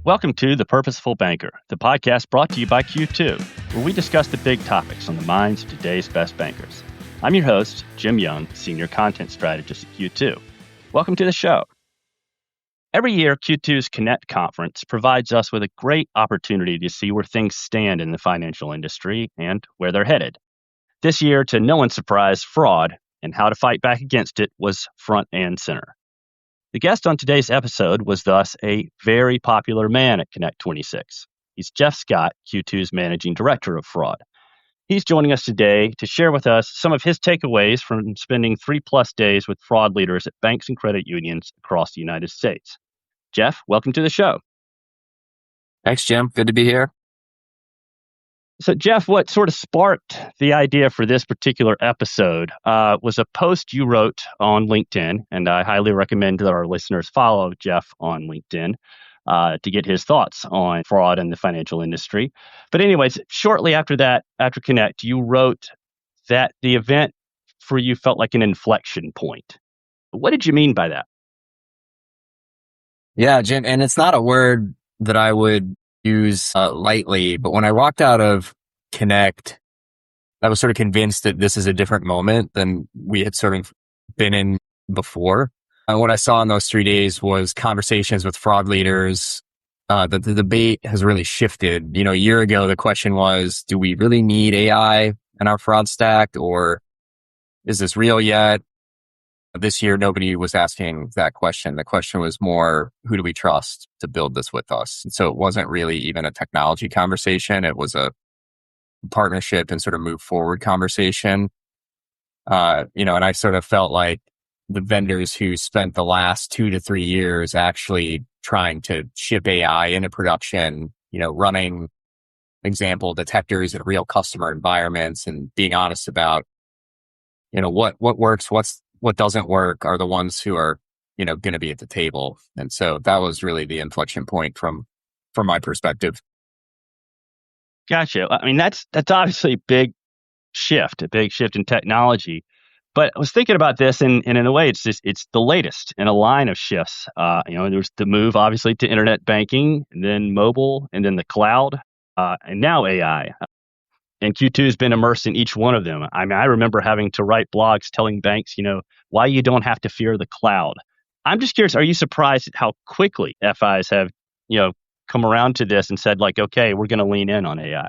Welcome to The Purposeful Banker, the podcast brought to you by Q2, where we discuss the big topics on the minds of today's best bankers. I'm your host, Jim Young, Senior Content Strategist at Q2. Welcome to the show. Every year, Q2's Connect conference provides us with a great opportunity to see where things stand in the financial industry and where they're headed. This year, to no one's surprise, fraud and how to fight back against it was front and center. The guest on today's episode was thus a very popular man at Connect 26. He's Jeff Scott, Q2's Managing Director of Fraud. He's joining us today to share with us some of his takeaways from spending 3+ days with fraud leaders at banks and credit unions across the United States. Jeff, welcome to the show. Thanks, Jim. Good to be here. So, Jeff, what sort of sparked the idea for this particular episode was a post you wrote on LinkedIn, and I highly recommend that our listeners follow Jeff on LinkedIn to get his thoughts on fraud in the financial industry. But anyways, shortly after that, after Connect, you wrote that the event for you felt like an inflection point. What did you mean by that? Yeah, Jim, and it's not a word that I would use lightly, but when I walked out of Connect, I was sort of convinced that this is a different moment than we had sort of been in before. And what I saw in those 3 days was conversations with fraud leaders. The debate has really shifted. A year ago, the question was, do we really need AI in our fraud stack, or is this real yet? This year, nobody was asking that question. The question was more, who do we trust to build this with us? And so it wasn't really even a technology conversation. It was a partnership and sort of move forward conversation. And I sort of felt like the vendors who spent the last 2 to 3 years actually trying to ship AI into production, running example detectors in real customer environments and being honest about, what works, what doesn't work, are the ones who are, going to be at the table. And so that was really the inflection point from my perspective. Gotcha. I mean, that's obviously a big shift in technology. But I was thinking about this, and in a way, it's the latest in a line of shifts. There's the move, obviously, to internet banking, and then mobile, and then the cloud, and now AI. And Q2 has been immersed in each one of them. I mean, I remember having to write blogs telling banks, why you don't have to fear the cloud. I'm just curious, are you surprised at how quickly FIs have, come around to this and said, like, okay, we're going to lean in on AI?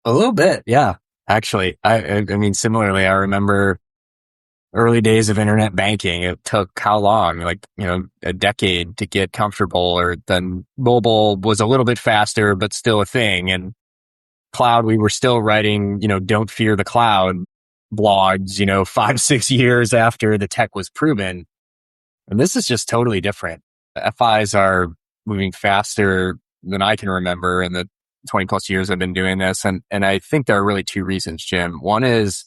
A little bit, yeah. Actually, I mean, similarly, I remember early days of internet banking. It took how long? A decade to get comfortable, or then mobile was a little bit faster, but still a thing. And cloud, we were still writing, don't fear the cloud blogs, 5-6 years after the tech was proven. And this is just totally different. The FIs are moving faster than I can remember in the 20+ years I've been doing this. And I think there are really 2 reasons, Jim. One is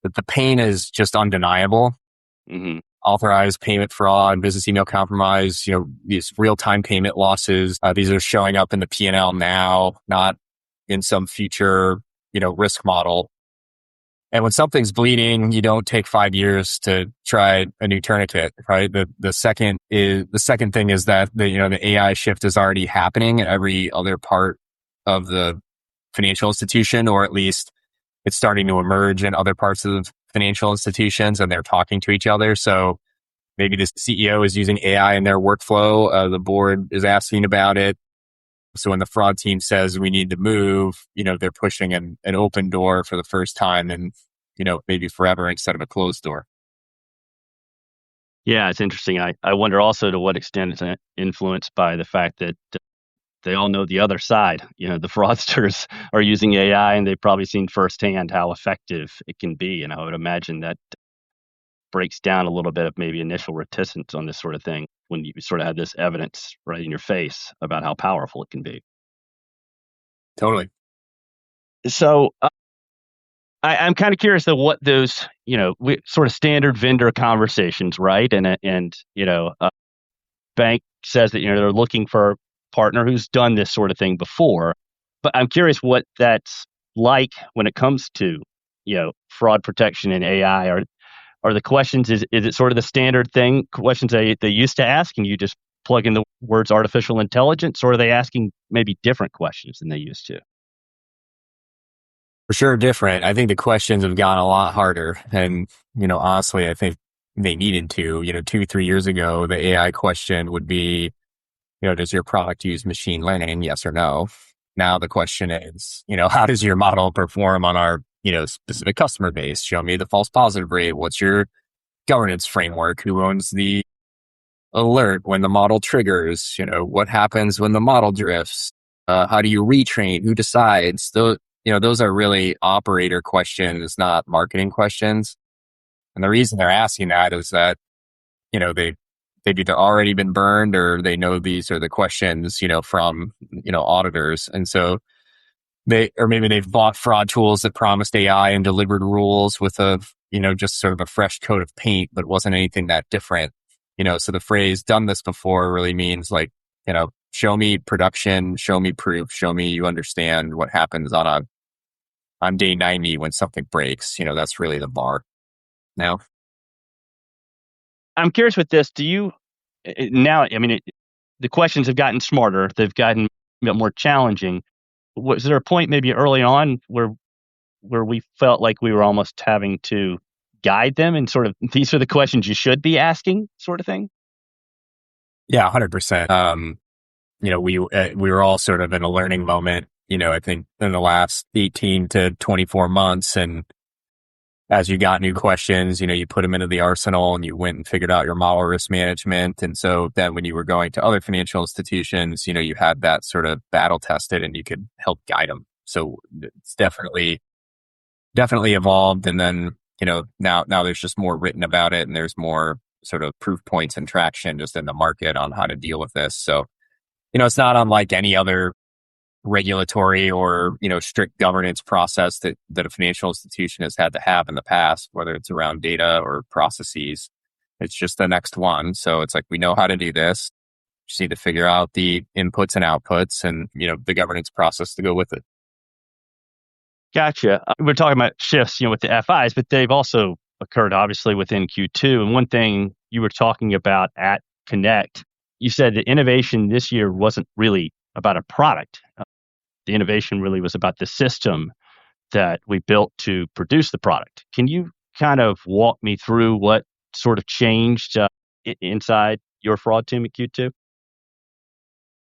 that the pain is just undeniable. Mm-hmm. Authorized payment fraud, business email compromise, these real-time payment losses. These are showing up in the P&L now, not in some future, risk model. And when something's bleeding, you don't take 5 years to try a new tourniquet, right? The second thing is that the AI shift is already happening in every other part of the financial institution, or at least it's starting to emerge in other parts of financial institutions, and they're talking to each other. So maybe the CEO is using AI in their workflow. The board is asking about it. So when the fraud team says we need to move, they're pushing an open door for the first time and, maybe forever instead of a closed door. Yeah, it's interesting. I wonder also to what extent it's influenced by the fact that they all know the other side. The fraudsters are using AI, and they've probably seen firsthand how effective it can be. And I would imagine that breaks down a little bit of maybe initial reticence on this sort of thing when you sort of have this evidence right in your face about how powerful it can be. Totally. So I'm kind of curious though what those, sort of standard vendor conversations, right? And bank says that, they're looking for a partner who's done this sort of thing before. But I'm curious what that's like when it comes to, fraud protection and AI. Are the questions, is it sort of the standard thing, questions they used to ask, and you just plug in the words artificial intelligence, or are they asking maybe different questions than they used to? For sure different. I think the questions have gotten a lot harder. And, honestly, I think they needed to. 2, 3 years ago, the AI question would be, does your product use machine learning? Yes or no? Now the question is, how does your model perform on our, specific customer base? Show me the false positive rate. What's your governance framework? Who owns the alert when the model triggers? What happens when the model drifts? How do you retrain? Who decides? Those are really operator questions, not marketing questions. And the reason they're asking that is that, they've either already been burned or they know these are the questions, from, auditors. And so or maybe they've bought fraud tools that promised AI and delivered rules with just sort of a fresh coat of paint, but wasn't anything that different. So the phrase done this before really means like, show me production, show me proof, show me you understand what happens on day 90 when something breaks. That's really the bar now. I'm curious with this. Do you now? I mean, the questions have gotten smarter. They've gotten a bit more challenging. Was there a point maybe early on where we felt like we were almost having to guide them and sort of these are the questions you should be asking, sort of thing? Yeah, 100%. We were all sort of in a learning moment, I think in the last 18 to 24 months. And as you got new questions, you put them into the arsenal and you went and figured out your model risk management. And so then when you were going to other financial institutions, you had that sort of battle tested and you could help guide them. So it's definitely evolved. And then, now there's just more written about it and there's more sort of proof points and traction just in the market on how to deal with this. So, it's not unlike any other regulatory or, strict governance process that a financial institution has had to have in the past, whether it's around data or processes. It's just the next one. So it's like, we know how to do this. Just need to figure out the inputs and outputs and, the governance process to go with it. Gotcha. We're talking about shifts, with the FIs, but they've also occurred obviously within Q2. And one thing you were talking about at Connect, you said that innovation this year wasn't really about a product. The innovation really was about the system that we built to produce the product. Can you kind of walk me through what sort of changed inside your fraud team at Q2?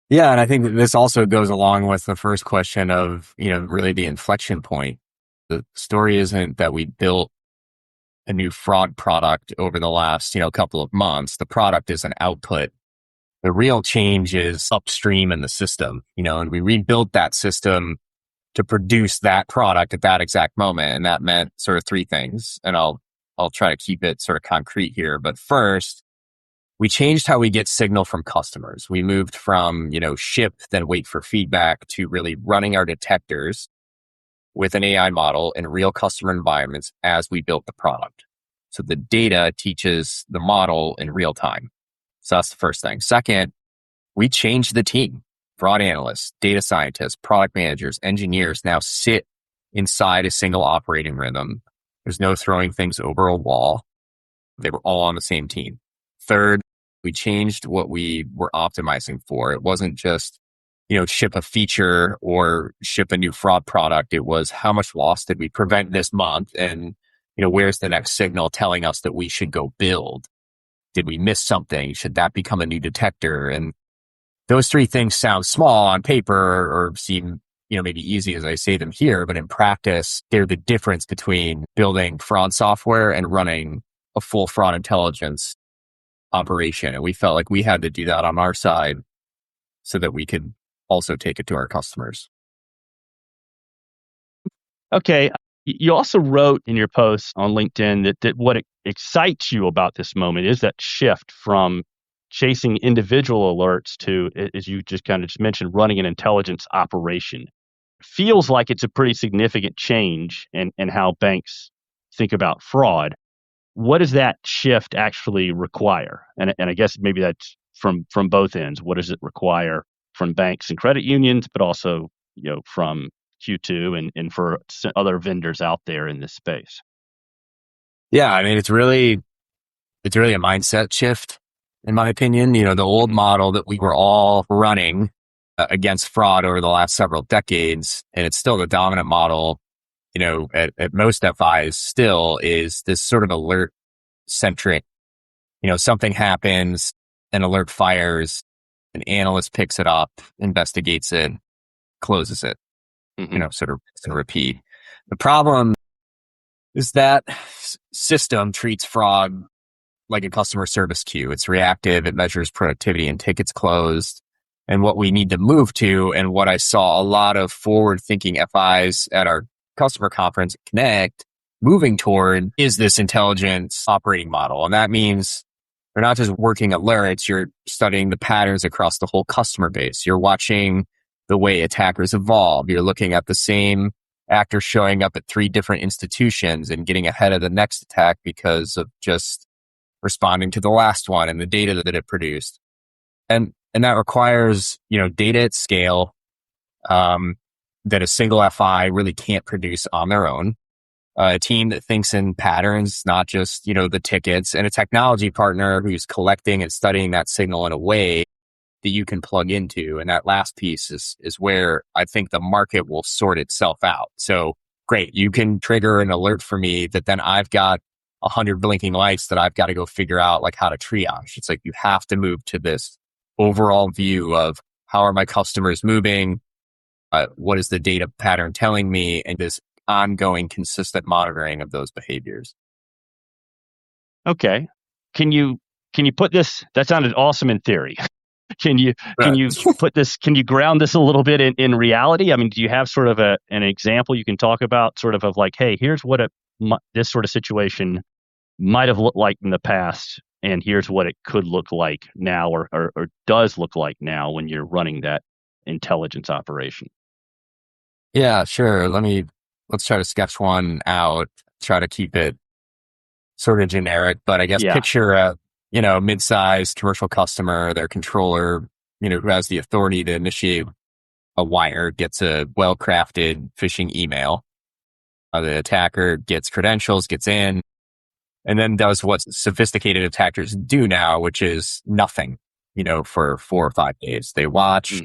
Yeah. And I think that this also goes along with the first question of, really the inflection point. The story isn't that we built a new fraud product over the last, couple of months. The product is an output. The real change is upstream in the system, and we rebuilt that system to produce that product at that exact moment. And that meant sort of three things. And I'll try to keep it sort of concrete here. But first, we changed how we get signal from customers. We moved from, ship, then wait for feedback to really running our detectors with an AI model in real customer environments as we built the product. So the data teaches the model in real time. So that's the first thing. Second, we changed the team. Fraud analysts, data scientists, product managers, engineers now sit inside a single operating rhythm. There's no throwing things over a wall. They were all on the same team. Third, we changed what we were optimizing for. It wasn't just, ship a feature or ship a new fraud product. It was how much loss did we prevent this month? And, where's the next signal telling us that we should go build? Did we miss something? Should that become a new detector? And those three things sound small on paper or seem, maybe easy as I say them here, but in practice, they're the difference between building fraud software and running a full fraud intelligence operation. And we felt like we had to do that on our side so that we could also take it to our customers. Okay. You also wrote in your post on LinkedIn that what excites you about this moment is that shift from chasing individual alerts to, as you just kind of just mentioned, running an intelligence operation. Feels like it's a pretty significant change in how banks think about fraud. What does that shift actually require? And I guess maybe that's from both ends. What does it require from banks and credit unions, but also from Q2 and for other vendors out there in this space? Yeah, I mean, it's really a mindset shift. in my opinion. The old model that we were all running against fraud over the last several decades, and it's still the dominant model, at most FIs still, is this sort of alert centric. Something happens, an alert fires, an analyst picks it up, investigates it, closes it, sort of repeat. The problem is that system treats fraud like a customer service queue. It's reactive. It measures productivity and tickets closed. And what we need to move to, and what I saw a lot of forward-thinking FIs at our customer conference Connect moving toward, is this intelligence operating model. And that means you're not just working alerts, you're studying the patterns across the whole customer base. You're watching the way attackers evolve. You're looking at the same actor showing up at 3 different institutions and getting ahead of the next attack because of just responding to the last one and the data that it produced. And that requires, data at scale, that a single FI really can't produce on their own. A team that thinks in patterns, not just, the tickets, and a technology partner who's collecting and studying that signal in a way that you can plug into. And that last piece is where I think the market will sort itself out. So great, you can trigger an alert for me that then I've got 100 blinking lights that I've got to go figure out like how to triage. It's like you have to move to this overall view of how are my customers moving? What is the data pattern telling me? And this ongoing consistent monitoring of those behaviors. Okay. Can you put this, that sounded awesome in theory. Can you put this, can you ground this a little bit in reality? I mean, do you have sort of an example you can talk about sort of like, hey, here's what this sort of situation might have looked like in the past, and here's what it could look like now or does look like now when you're running that intelligence operation? Yeah, sure. Let's try to sketch one out, try to keep it sort of generic, but I guess picture a, mid-sized commercial customer, their controller, who has the authority to initiate a wire, gets a well-crafted phishing email. The attacker gets credentials, gets in, and then does what sophisticated attackers do now, which is nothing, for 4 or 5 days. They watch,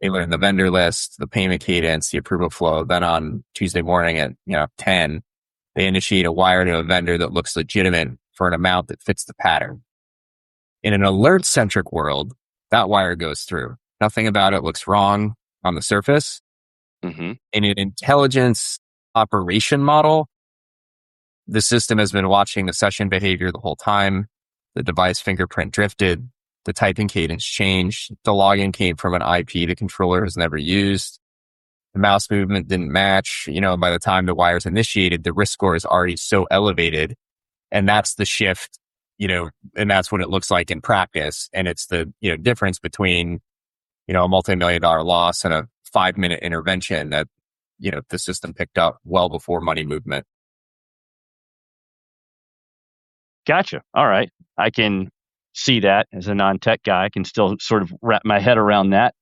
they learn the vendor list, the payment cadence, the approval flow. Then on Tuesday morning at, 10, they initiate a wire to a vendor that looks legitimate for an amount that fits the pattern. In an alert-centric world, that wire goes through. Nothing about it looks wrong on the surface. In an intelligence operation model, the system has been watching the session behavior the whole time. The device fingerprint drifted. The typing cadence changed. The login came from an IP the controller has never used. The mouse movement didn't match. By the time the wire's initiated, the risk score is already so elevated. And that's the shift, and that's what it looks like in practice. And it's the, difference between, a multi-million-dollar loss and a 5-minute intervention that, the system picked up well before money movement. Gotcha. All right. I can see that as a non-tech guy. I can still sort of wrap my head around that.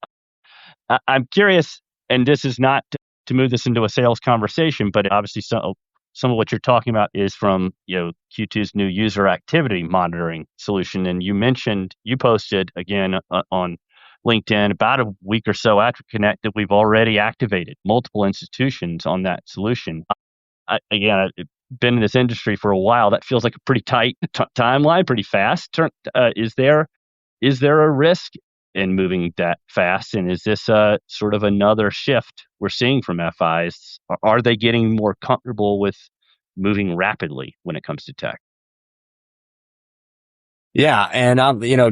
I'm curious, and this is not to move this into a sales conversation, but obviously some of what you're talking about is from Q2's new user activity monitoring solution. And you posted again on LinkedIn about a week or so after Connect that we've already activated multiple institutions on that solution. I've been in this industry for a while. That feels like a pretty tight timeline, pretty fast. Is there a risk in moving that fast? And is this sort of another shift we're seeing from FIs? Are they getting more comfortable with moving rapidly when it comes to tech? Yeah. And,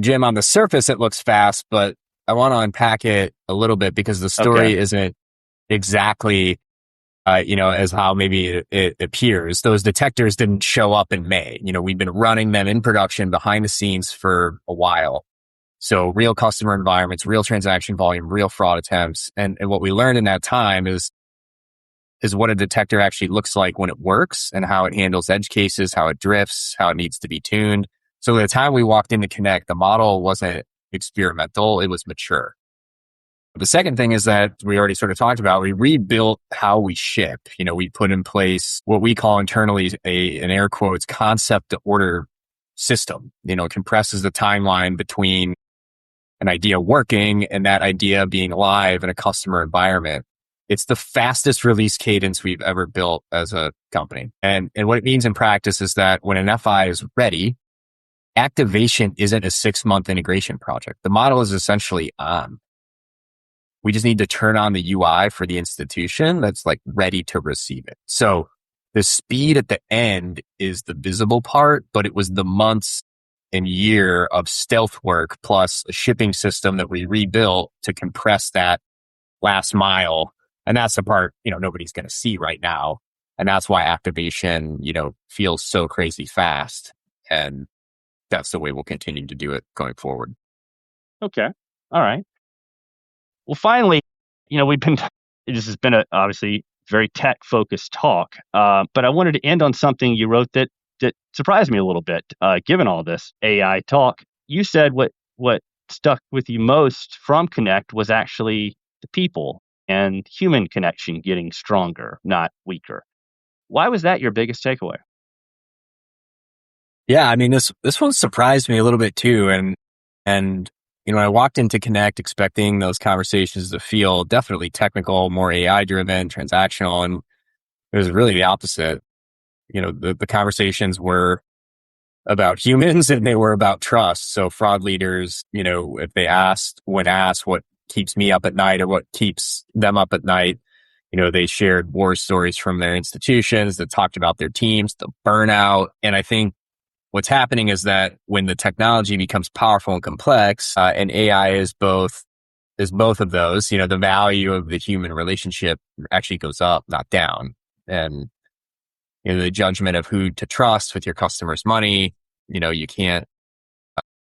Jim, on the surface, it looks fast, but I want to unpack it a little bit because the story isn't exactly as how maybe it appears. Those detectors didn't show up in May. We've been running them in production behind the scenes for a while. So real customer environments, real transaction volume, real fraud attempts. And what we learned in that time is what a detector actually looks like when it works and how it handles edge cases, how it drifts, how it needs to be tuned. So by the time we walked into Connect, the model wasn't experimental, it was mature. The second thing is that we already sort of talked about, we rebuilt how we ship. We put in place what we call internally an air quotes concept to order system. It compresses the timeline between an idea working and that idea being live in a customer environment. It's the fastest release cadence we've ever built as a company. And what it means in practice is that when an FI is ready, activation isn't a 6-month integration project. The model is essentially on. We just need to turn on the UI for the institution that's like ready to receive it. So the speed at the end is the visible part, but it was the months and year of stealth work plus a shipping system that we rebuilt to compress that last mile. And that's the part, nobody's going to see right now. And that's why activation, feels so crazy fast. And that's the way we'll continue to do it going forward. Okay. All right. Well, finally, this has been obviously very tech focused talk, but I wanted to end on something you wrote that surprised me a little bit, given all this AI talk. You said what stuck with you most from Connect was actually the people and human connection getting stronger, not weaker. Why was that your biggest takeaway? Yeah, I mean, this one surprised me a little bit too. And I walked into Connect expecting those conversations to feel definitely technical, more AI driven, transactional. And it was really the opposite. The conversations were about humans and they were about trust. So fraud leaders, if they when asked what keeps me up at night or what keeps them up at night, they shared war stories from their institutions that talked about their teams, the burnout. And I think what's happening is that when the technology becomes powerful and complex, and AI is both of those, the value of the human relationship actually goes up, not down. And the judgment of who to trust with your customers' money, you can't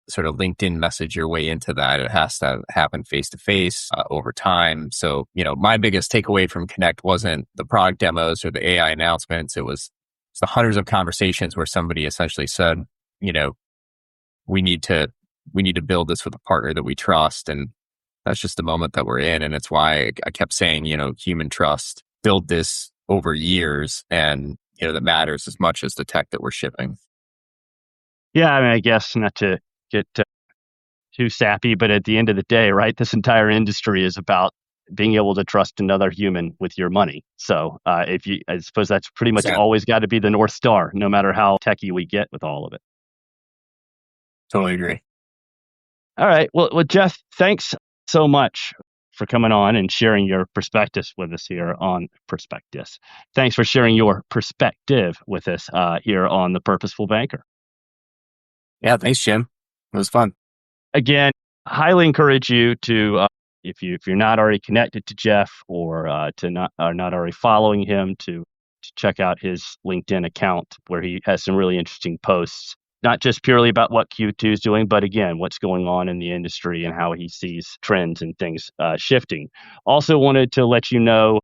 sort of LinkedIn message your way into that. It has to happen face to face over time. So, my biggest takeaway from Connect wasn't the product demos or the AI announcements. It was the hundreds of conversations where somebody essentially said, we need to build this with a partner that we trust. And that's just the moment that we're in. And it's why I kept saying, human trust, build this over years. And, that matters as much as the tech that we're shipping. Yeah, I mean, I guess not to get too sappy, but at the end of the day, right, this entire industry is about being able to trust another human with your money. So I suppose that's pretty much always got to be the North Star, no matter how techie we get with all of it. Totally agree. All right. Well, Jeff, thanks so much for coming on and sharing your perspectives with us here on Perspectives. Thanks for sharing your perspective with us here on The Purposeful Banker. Yeah, thanks, Jim. It was fun. Again, highly encourage you to, if you're not already connected to Jeff or not already following him, to check out his LinkedIn account where he has some really interesting posts, not just purely about what Q2 is doing, but again, what's going on in the industry and how he sees trends and things shifting. Also wanted to let you know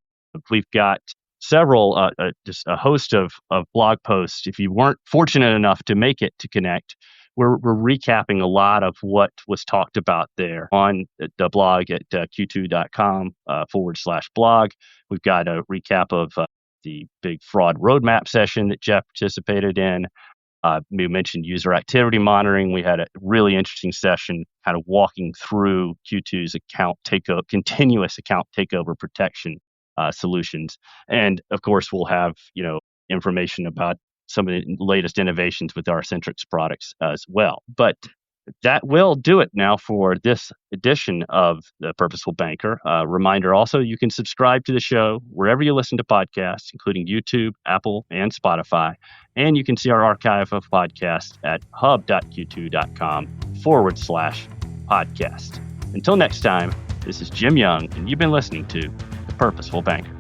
we've got several, just a host of blog posts. If you weren't fortunate enough to make it to Connect, we're recapping a lot of what was talked about there on the blog at q2.com/blog. We've got a recap of the big fraud roadmap session that Jeff participated in. We mentioned user activity monitoring. We had a really interesting session kind of walking through Q2's continuous account takeover protection solutions. And of course, we'll have, information about some of the latest innovations with our Centrix products as well. But that will do it now for this edition of The Purposeful Banker. Reminder also, you can subscribe to the show wherever you listen to podcasts, including YouTube, Apple, and Spotify. And you can see our archive of podcasts at hub.q2.com/podcast. Until next time, this is Jim Young, and you've been listening to The Purposeful Banker.